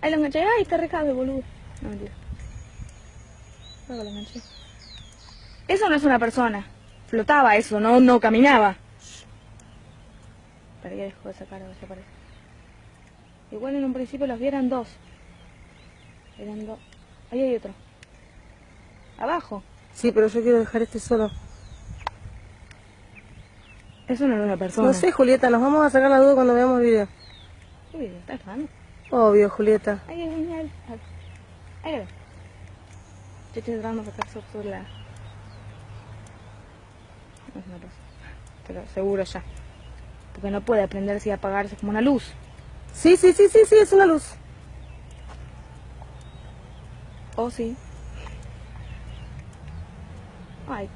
Ahí lo enganché. Ay, está recabe, boludo. No, mentira. Creo que lo enganché. Eso no es una persona. Flotaba eso, no caminaba. Pero ya dejó de sacar, a ver si aparece. Igual en un principio los vi eran dos. Eran dos. Ahí hay otro. Abajo. Sí, pero yo quiero dejar este solo. Eso no era una persona. No sé, Julieta, nos vamos a sacar la duda cuando veamos el video. ¿Qué video? ¿Estás grabando? Obvio, Julieta. Ahí hay un... Ahí lo veo. Yo estoy tratando de sacar sobre la... No es una persona. Pero seguro ya. Porque no puede prenderse y apagarse como una luz. Sí, es una luz. Oh, sí. Ay.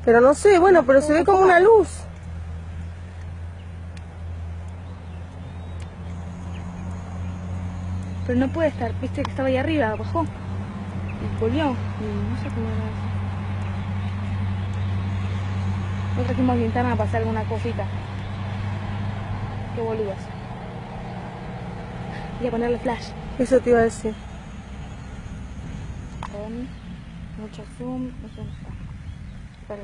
Pero no sé, bueno, pero se ve como una luz. Pero no puede estar, viste que estaba ahí arriba, bajó. Y volvió. Y no sé cómo era eso. No trajimos linterna para hacer alguna cosita. Qué boludas. Voy a ponerle flash. Eso te iba a decir. Con mucho zoom. No sé dónde está. Espera.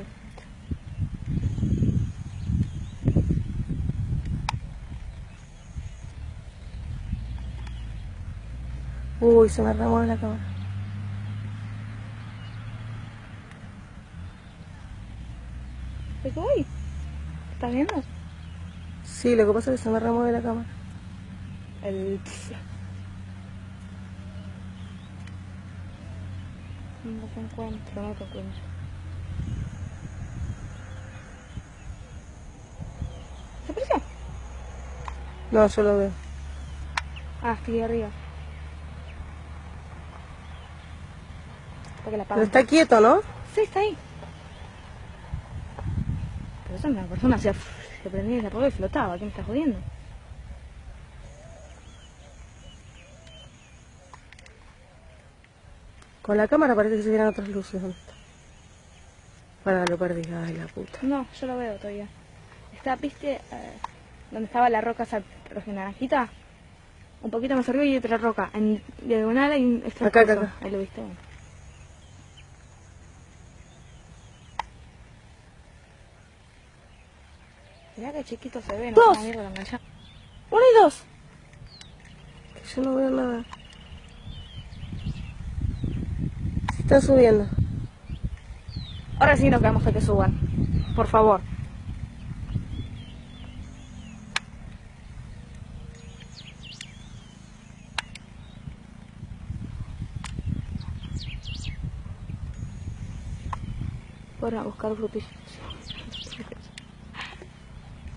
Uy, se me arramó la cámara. ¿Qué voy? ¿Estás viendo? Sí, lo que pasa es que se me arramó de la cámara. El... No se encuentra, no te encuentro. ¿Se apareció? No, yo lo veo. Ah, estoy arriba. Porque la Pero apagan. está quieto, ¿no? Sí, está ahí. Pero eso es una persona, se prendía y se apagó y flotaba. ¿Qué me estás jodiendo? Con la cámara parece que se vieran otras luces. ¿Dónde está? Para, lo perdí. Ay, la puta. No, yo lo veo todavía. Está, ¿viste? Donde estaba la roca esa roja naranjita. Un poquito más arriba y otra roca. En diagonal hay un extra Acá, coso. acá. Ahí lo viste. Mirá que chiquito se ve, no ¡Dos! es una mierda la mancha. ¡Uno y dos! Que yo no veo nada. Se están subiendo. Ahora sí nos quedamos a que suban. Por favor. Fueron a buscar frutillas.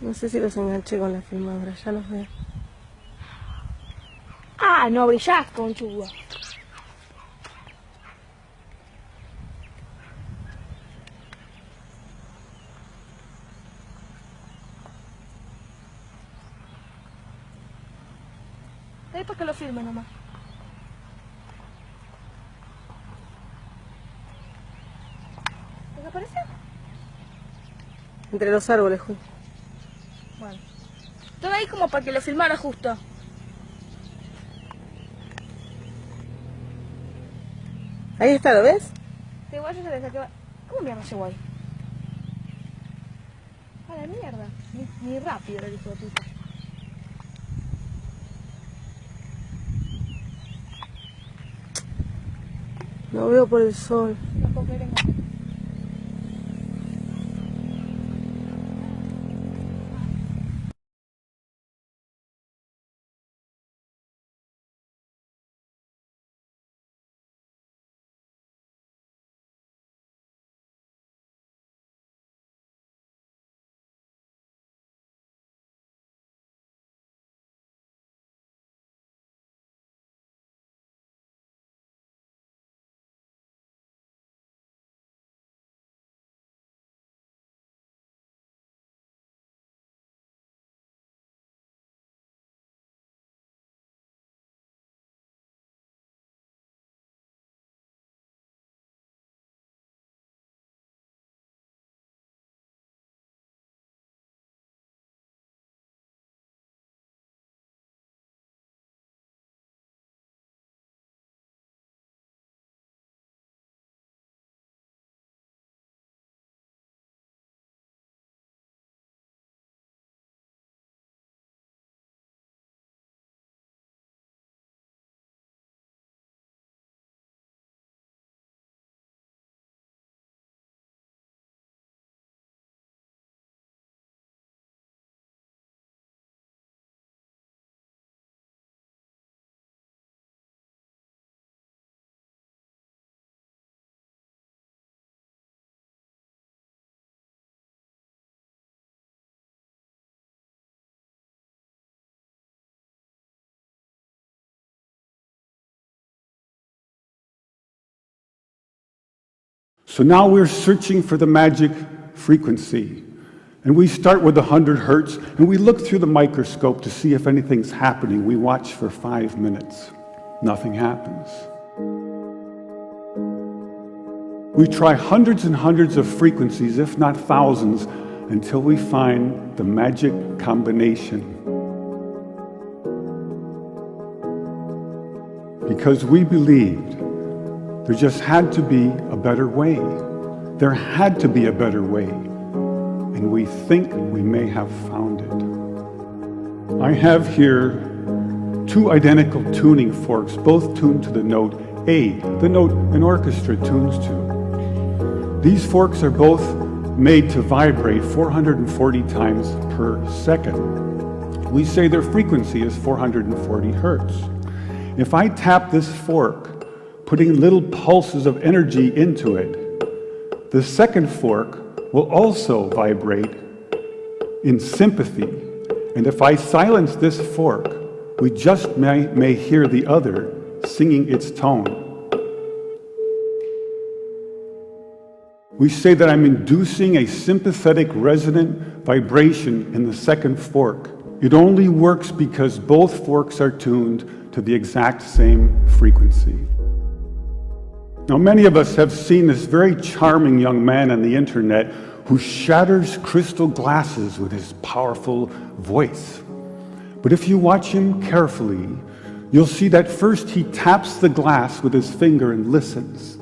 No sé si los enganché con la filmadora, ya los veo. Ah, no brillás, conchuda. Ahí para que lo filme nomás. ¿Qué aparece? Entre los árboles, Juli. Bueno. Estaba ahí como para que lo filmara justo. Ahí está, ¿lo ves? Este igual yo se le saqué... ¿Cómo mierda llegó ahí? A la mierda. Ni rápido era el hijo de puta. No veo por el sol. No puedo creer en So now we're searching for the magic frequency. And we start with 100 hertz, and we look through the microscope to see if anything's happening. We watch for 5 minutes. Nothing happens. We try hundreds and hundreds of frequencies, if not thousands, until we find the magic combination. Because we believed there just had to be a better way. There had to be a better way. And we think we may have found it. I have here 2 identical tuning forks, both tuned to the note A, the note an orchestra tunes to. These forks are both made to vibrate 440 times per second. We say their frequency is 440 hertz. If I tap this fork, putting little pulses of energy into it, the second fork will also vibrate in sympathy. And if I silence this fork, we just may hear the other singing its tone. We say that I'm inducing a sympathetic resonant vibration in the second fork. It only works because both forks are tuned to the exact same frequency. Now, many of us have seen this very charming young man on the internet who shatters crystal glasses with his powerful voice. But if you watch him carefully, you'll see that first he taps the glass with his finger and listens.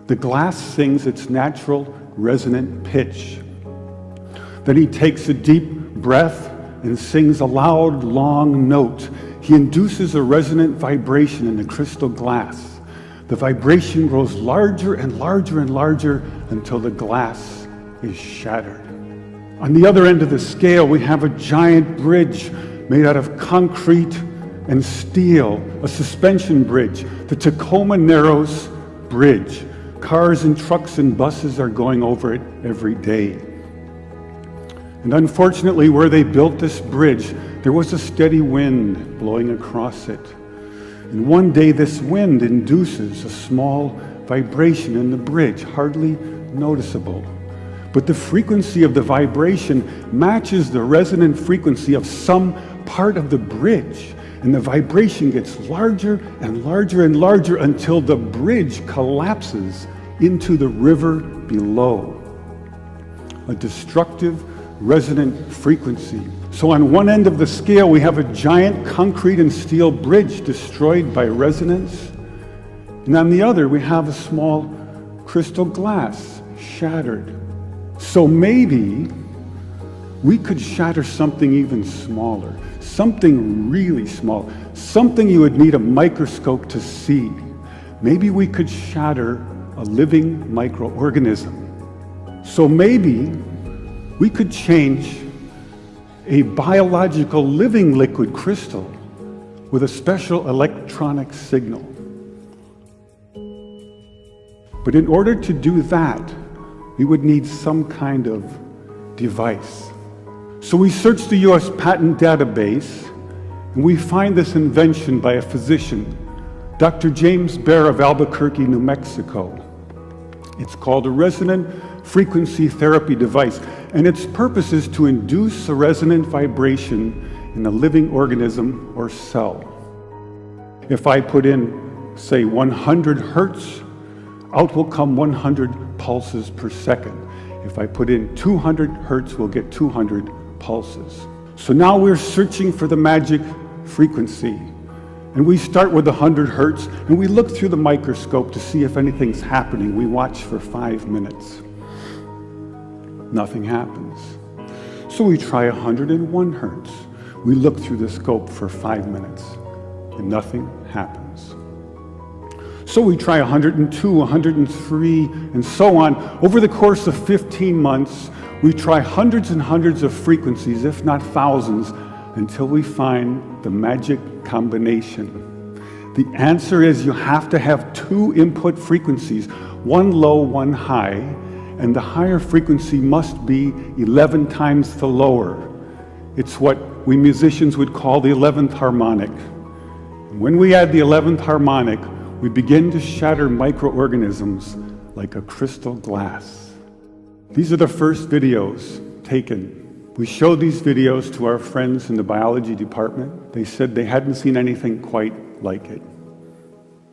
The glass sings its natural resonant pitch. Then he takes a deep breath and sings a loud, long note. He induces a resonant vibration in the crystal glass. The vibration grows larger and larger and larger until the glass is shattered. On the other end of the scale, we have a giant bridge made out of concrete and steel, a suspension bridge, the Tacoma Narrows Bridge. Cars and trucks and buses are going over it every day. And unfortunately, where they built this bridge, there was a steady wind blowing across it. And one day this wind induces a small vibration in the bridge, hardly noticeable. But the frequency of the vibration matches the resonant frequency of some part of the bridge. And the vibration gets larger and larger and larger until the bridge collapses into the river below. A destructive resonant frequency. So on one end of the scale, we have a giant concrete and steel bridge destroyed by resonance. And on the other, we have a small crystal glass shattered. So maybe we could shatter something even smaller. Something really small, something you would need a microscope to see. Maybe we could shatter a living microorganism. So maybe we could change a biological living liquid crystal with a special electronic signal. But in order to do that, we would need some kind of device. So we search the US patent database, and we find this invention by a physician, Dr. James Bear of Albuquerque, New Mexico. It's called a resonant frequency therapy device, and its purpose is to induce a resonant vibration in a living organism or cell. If I put in, say, 100 hertz, out will come 100 pulses per second. If I put in 200 hertz, we'll get 200 pulses. So now we're searching for the magic frequency. And we start with 100 hertz, and we look through the microscope to see if anything's happening. We watch for 5 minutes. Nothing happens. So we try 101 hertz. We look through the scope for 5 minutes, and nothing happens. So we try 102, 103, and so on. Over the course of 15 months, we try hundreds and hundreds of frequencies, if not thousands, until we find the magic combination. The answer is you have to have 2 input frequencies, one low, one high, and the higher frequency must be 11 times the lower. It's what we musicians would call the 11th harmonic. When we add the 11th harmonic, we begin to shatter microorganisms like a crystal glass. These are the first videos taken. We showed these videos to our friends in the biology department. They said they hadn't seen anything quite like it.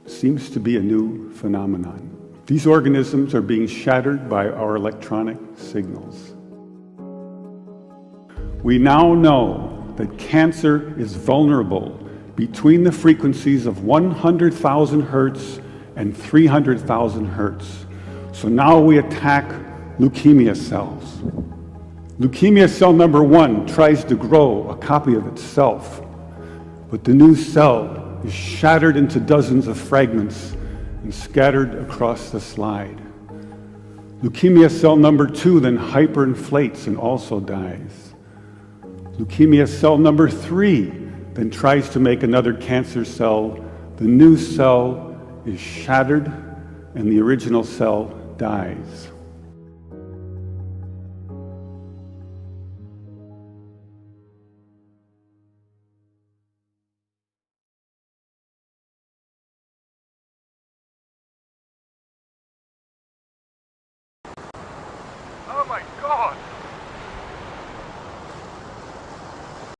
Seems to be a new phenomenon. These organisms are being shattered by our electronic signals. We now know that cancer is vulnerable between the frequencies of 100,000 hertz and 300,000 hertz. So now we attack leukemia cells. Leukemia cell number 1 tries to grow a copy of itself, but the new cell is shattered into dozens of fragments and scattered across the slide. Leukemia cell number 2 then hyperinflates and also dies. Leukemia cell number 3 then tries to make another cancer cell. The new cell is shattered and the original cell dies. Oh my God!